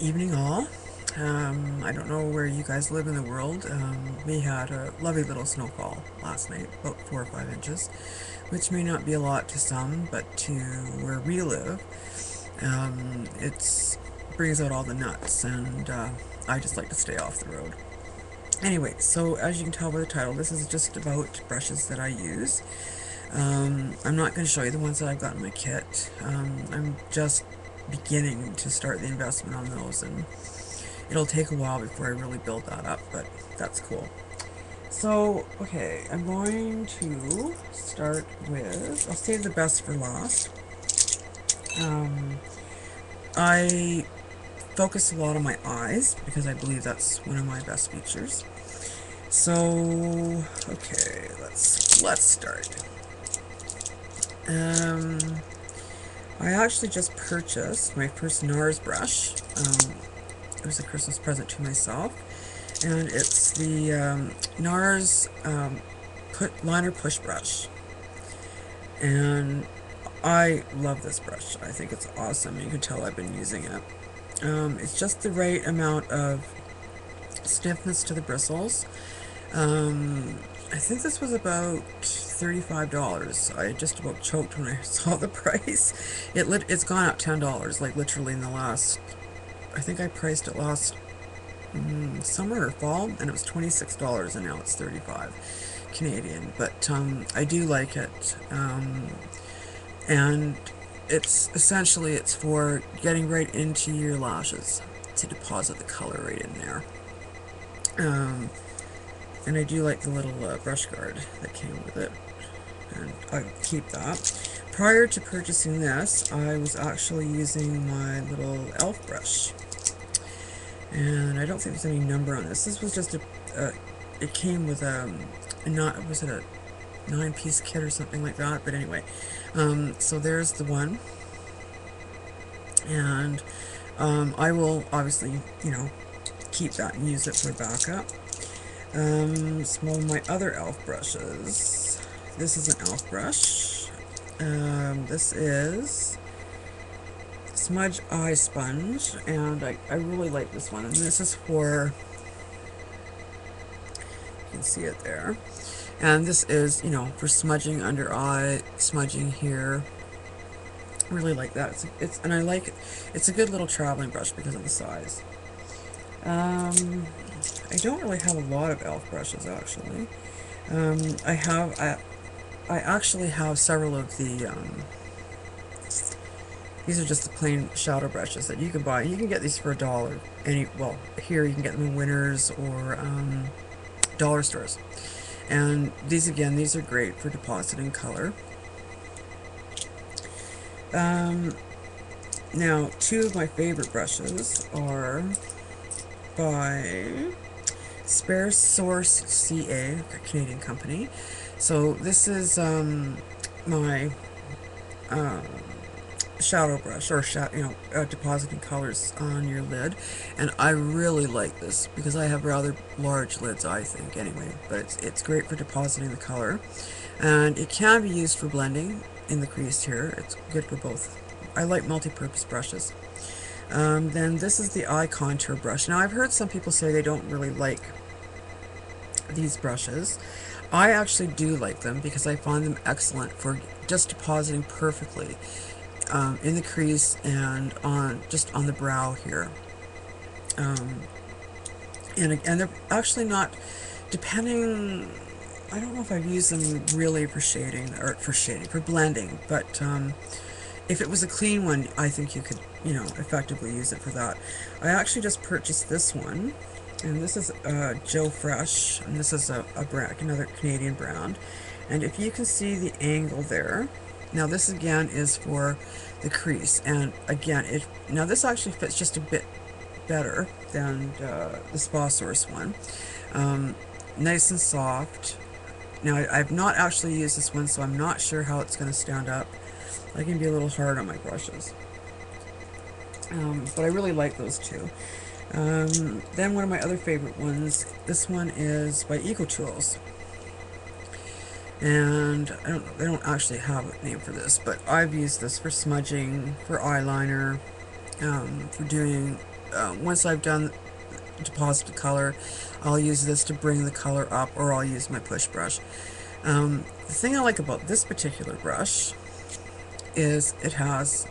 Evening all. I don't know where you guys live in the world. We had a lovely little snowfall last night, about 4 or 5 inches, which may not be a lot to some, but to where we live, it brings out all the nuts, and I just like to stay off the road. Anyway, so as you can tell by the title, this is just about brushes that I use. I'm not going to show you the ones that I've got in my kit. I'm just beginning to start the investment on those, and it'll take a while before I really build that up, but that's cool. So, okay, I'm going to start with, I'll save the best for last. Um, I focus a lot on my eyes because I believe that's one of my best features. So, okay, let's start. Um, I actually just purchased my first NARS brush. It was a Christmas present to myself, and it's the NARS liner push brush, and I love this brush. I think it's awesome. You can tell I've been using it. It's just the right amount of stiffness to the bristles. I think this was about $35. I just about choked when I saw the price. It's gone up $10, like literally in the last, I think I priced it last summer or fall, and it was $26, and now it's 35 Canadian. But I do like it, and it's for getting right into your lashes to deposit the color right in there. And I do like the little brush guard that came with it, and I keep that. Prior to purchasing this, I was actually using my little e.l.f. brush, and I don't think there's any number on this. This was just it came with was it a 9-piece kit or something like that, but anyway, so there's the one, and I will obviously, keep that and use it for backup. Some of my other e.l.f. brushes. This is an e.l.f. brush. This is Smudge Eye Sponge, and I really like this one. And this is for, you can see it there. And this is, for smudging under eye, smudging here. I really like that. And I like it. It's a good little traveling brush because of the size. I don't really have a lot of e.l.f. brushes, actually. I actually have several of the, these are just the plain shadow brushes that you can buy. You can get these for $1. Here you can get them in Winners or dollar stores. And these are great for depositing color. Now, two of my favorite brushes are by Spare Source CA, a Canadian company. So this is my shadow brush, or depositing colors on your lid, and I really like this because I have rather large lids, I think, anyway. But it's great for depositing the color, and it can be used for blending in the crease here. It's good for both. I like multi-purpose brushes. Then this is the eye contour brush. Now, I've heard some people say they don't really like these brushes. I actually do like them because I find them excellent for just depositing perfectly in the crease and on the brow here. And they're actually not, depending, I don't know if I've used them really for shading, or for blending, but if it was a clean one, I think you could, effectively use it for that. I actually just purchased this one, and this is Joe Fresh, and this is a brand, another Canadian brand. And if you can see the angle there, now this again is for the crease, and again, now this actually fits just a bit better than the Spa Source one. Nice and soft. Now I've not actually used this one, so I'm not sure how it's going to stand up. I can be a little hard on my brushes, but I really like those two. Then one of my other favorite ones, this one is by EcoTools, and they don't actually have a name for this, but I've used this for smudging, for eyeliner, for doing, once I've done deposited color, I'll use this to bring the color up, or I'll use my push brush. The thing I like about this particular brush is it has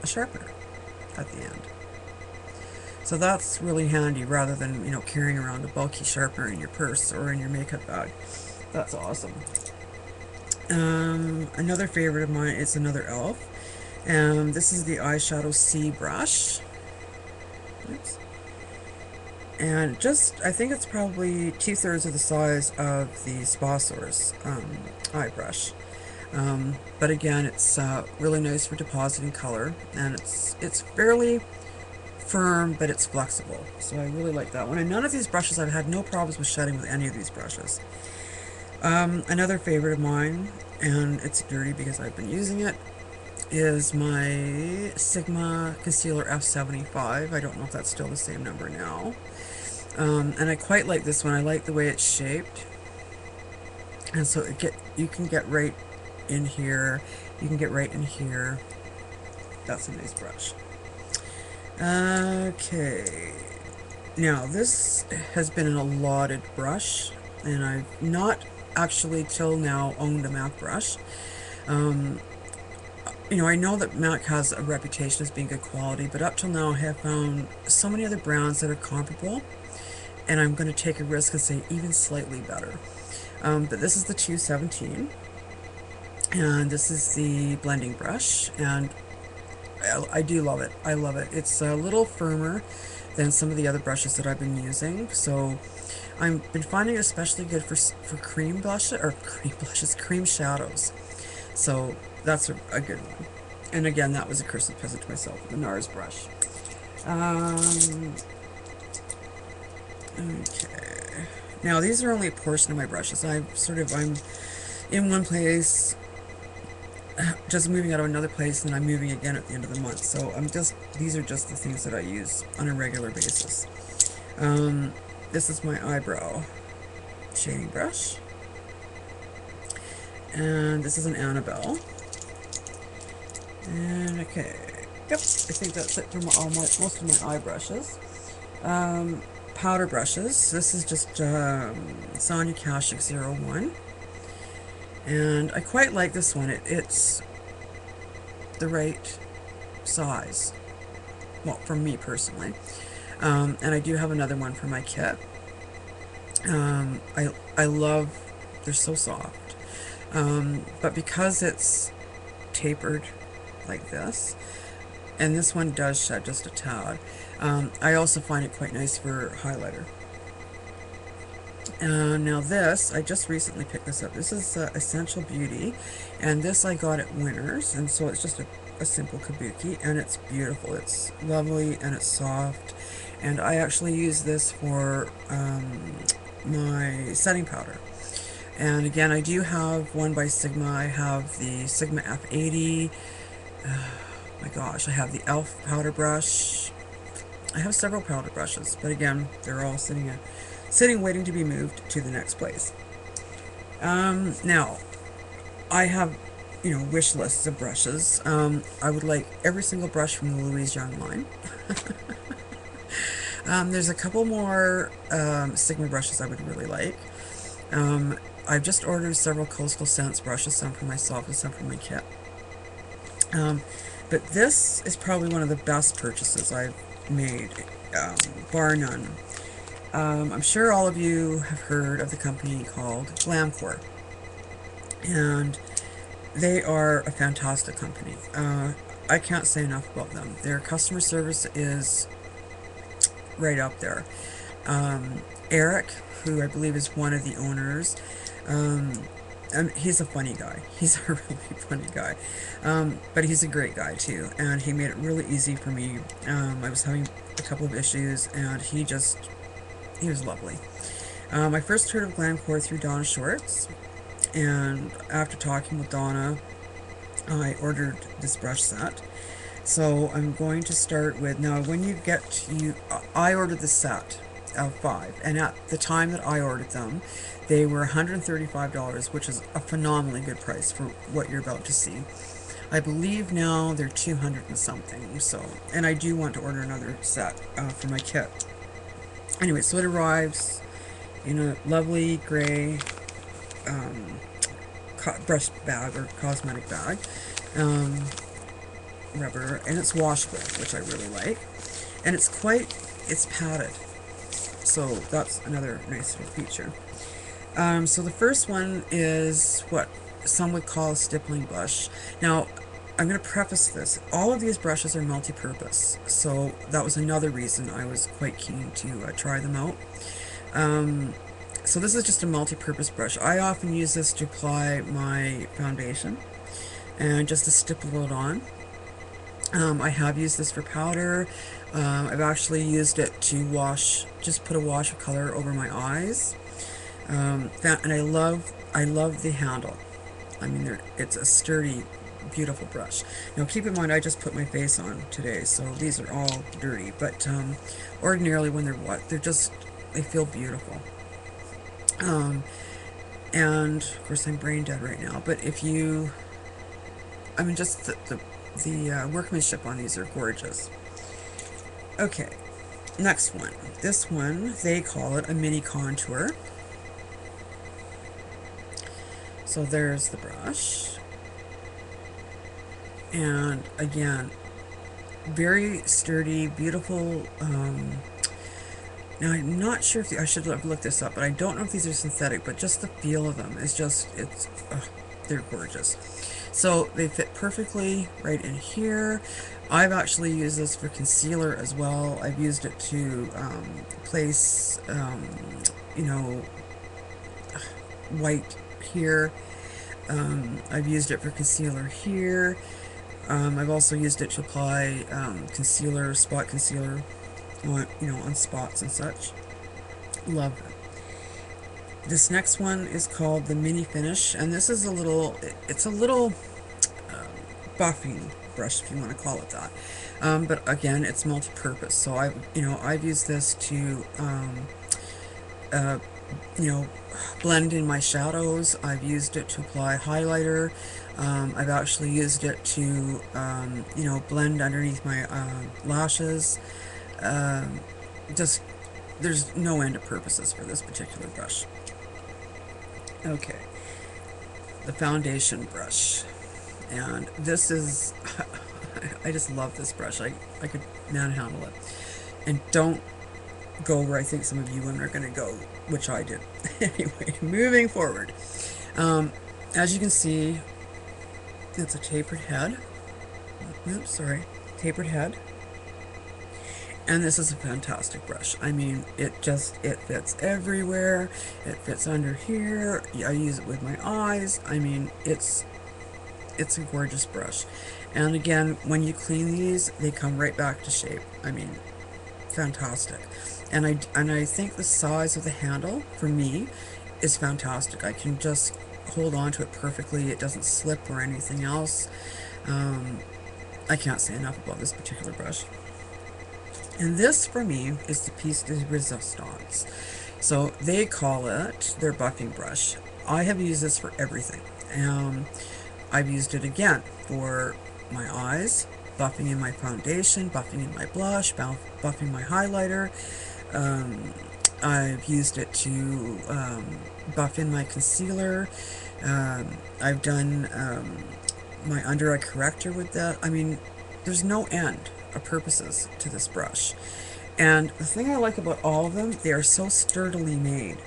a sharpener at the end. So that's really handy rather than, you know, carrying around a bulky sharpener in your purse or in your makeup bag. That's awesome. Another favorite of mine is another e.l.f. This is the eyeshadow C brush. Oops. And just, I think it's probably 2/3 of the size of the Spa Source eye brush. But again, it's really nice for depositing color, and it's fairly firm, but it's flexible. So I really like that one. And none of these brushes, I've had no problems with shedding with any of these brushes. Another favorite of mine, and it's dirty because I've been using it, is my Sigma Concealer F75. I don't know if that's still the same number now. And I quite like this one. I like the way it's shaped. And so you can get right in here. You can get right in here. That's a nice brush. Okay. Now, this has been an allotted brush, and I've not actually till now owned a MAC brush. You know, I know that MAC has a reputation as being good quality, but up till now I have found so many other brands that are comparable, and I'm going to take a risk and say even slightly better. But this is the 217, and this is the blending brush, and I do love it. I love it. It's a little firmer than some of the other brushes that I've been using, so I've been finding it especially good for cream cream shadows. So that's a good one. And again, that was a Christmas present to myself, the NARS brush. Okay. Now these are only a portion of my brushes. I'm in one place, just moving out of another place, and I'm moving again at the end of the month. So these are just the things that I use on a regular basis. This is my eyebrow shading brush. And this is an Annabelle. And okay, yep, I think that's it for most of my eye brushes. Powder brushes. This is just Sonia Kashuk 01. And I quite like this one. It's the right size. Well, for me personally. And I do have another one for my kit. I love, they're so soft. But because it's tapered like this, and this one does shed just a tad, I also find it quite nice for highlighter. Now this, I just recently picked this up. This is Essential Beauty, and this I got at Winners, and so it's just a simple kabuki, and it's beautiful. It's lovely, and it's soft, and I actually use this for my setting powder. And again, I do have one by Sigma. I have the Sigma F80. My gosh, I have the e.l.f. powder brush. I have several powder brushes, but again, they're all sitting waiting to be moved to the next place. Now, I have, you know, wish lists of brushes. I would like every single brush from the Louise Young line. There's a couple more Sigma brushes I would really like. I've just ordered several Coastal Scents brushes, some for myself and some for my kit. But this is probably one of the best purchases I've made, bar none. I'm sure all of you have heard of the company called GLAMCOR, and they are a fantastic company. I can't say enough about them. Their customer service is right up there. Eric, who I believe is one of the owners, he's a funny guy. He's a really funny guy. But he's a great guy too, and he made it really easy for me. I was having a couple of issues, and he was lovely. I first heard of GLAMCOR through Donna Shorts, and after talking with Donna, I ordered this brush set. So I'm going to start with, now when you get I ordered the set of 5, and at the time that I ordered them, they were $135, which is a phenomenally good price for what you're about to see. I believe now they're 200 and something. So, and I do want to order another set for my kit. Anyway, so it arrives in a lovely gray brush bag or cosmetic bag, rubber, and it's washable, which I really like. And it's padded, so that's another nice little feature. So the first one is what some would call a stippling brush. Now, I'm going to preface this. All of these brushes are multi-purpose, so that was another reason I was quite keen to try them out. So this is just a multi-purpose brush. I often use this to apply my foundation and just to stipple it on. I have used this for powder. I've actually used it to just put a wash of color over my eyes. And I love the handle. I mean, it's a sturdy, beautiful brush. Now keep in mind, I just put my face on today, so these are all dirty, but ordinarily when they're wet, they feel beautiful. And of course I'm brain dead right now, but just the workmanship on these are gorgeous. Okay, next one. This one, they call it a mini contour. So there's the brush. And again, very sturdy, beautiful. Now I'm not sure if I should have looked this up, but I don't know if these are synthetic, but just the feel of them is they're gorgeous. So they fit perfectly right in here. I've actually used this for concealer as well. I've used it to place, white here. I've used it for concealer here. I've also used it to apply spot concealer on spots and such. Love it. This next one is called the Mini Finish, and this is a little buffing brush, if you want to call it that. But again, it's multi-purpose. So I've used this to blend in my shadows. I've used it to apply highlighter. I've actually used it to blend underneath my lashes. There's no end of purposes for this particular brush. Okay, the foundation brush, and this is I just love this brush. I could manhandle it, and don't go where I think some of you women are going to go, which I did. Anyway, moving forward, as you can see, it's a tapered head. Oops, sorry, tapered head. And this is a fantastic brush. I mean, it fits everywhere. It fits under here. I use it with my eyes. I mean, it's a gorgeous brush. And again, when you clean these, they come right back to shape. I mean, fantastic. And I think the size of the handle, for me, is fantastic. I can just hold on to it perfectly. It doesn't slip or anything else. I can't say enough about this particular brush. And this, for me, is the piece de resistance. So they call it their buffing brush. I have used this for everything. I've used it again for my eyes, buffing in my foundation, buffing in my blush, buffing my highlighter. I've used it to buff in my concealer. I've done my under eye corrector with that. I mean, there's no end of purposes to this brush. And the thing I like about all of them, they are so sturdily made.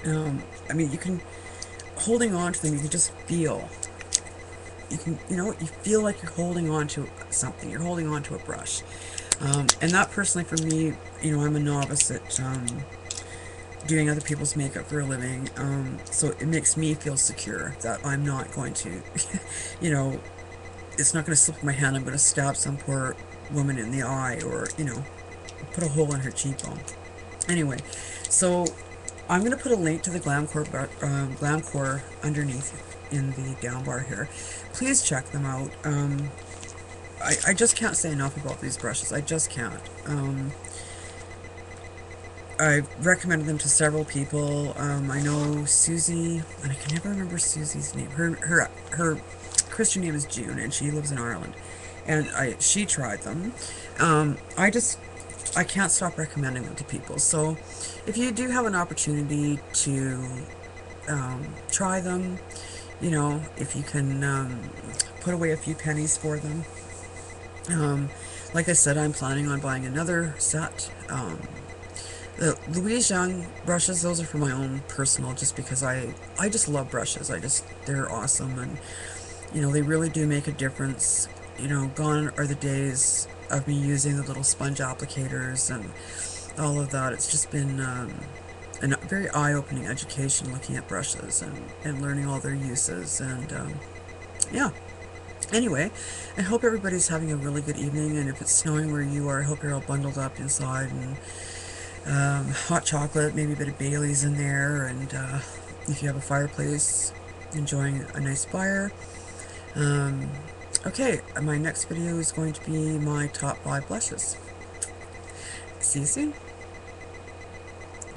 I mean, holding on to them, you can just feel. You feel like you're holding on to something. You're holding on to a brush. And that personally, for me, I'm a novice at doing other people's makeup for a living. So it makes me feel secure that I'm not going to, it's not going to slip in my hand. I'm going to stab some poor woman in the eye or, put a hole in her cheekbone. Anyway, so I'm going to put a link to the GLAMCOR underneath in the down bar here. Please check them out. I just can't say enough about these brushes. I just can't. I've recommended them to several people. I know Susie, and I can never remember Susie's name. Her Christian name is June, and she lives in Ireland, and she tried them. I can't stop recommending them to people. So if you do have an opportunity to try them, you know, if you can put away a few pennies for them. Like I said, I'm planning on buying another set. The Louise Young brushes, those are for my own personal, just because I just love brushes. They're awesome, and, you know, they really do make a difference. You know, gone are the days of me using the little sponge applicators and all of that. It's just been a very eye-opening education looking at brushes and learning all their uses, and yeah. Anyway, I hope everybody's having a really good evening, and if it's snowing where you are, I hope you're all bundled up inside, and hot chocolate, maybe a bit of Bailey's in there, and if you have a fireplace, enjoying a nice fire. Okay, my next video is going to be my top 5 blushes. See you soon.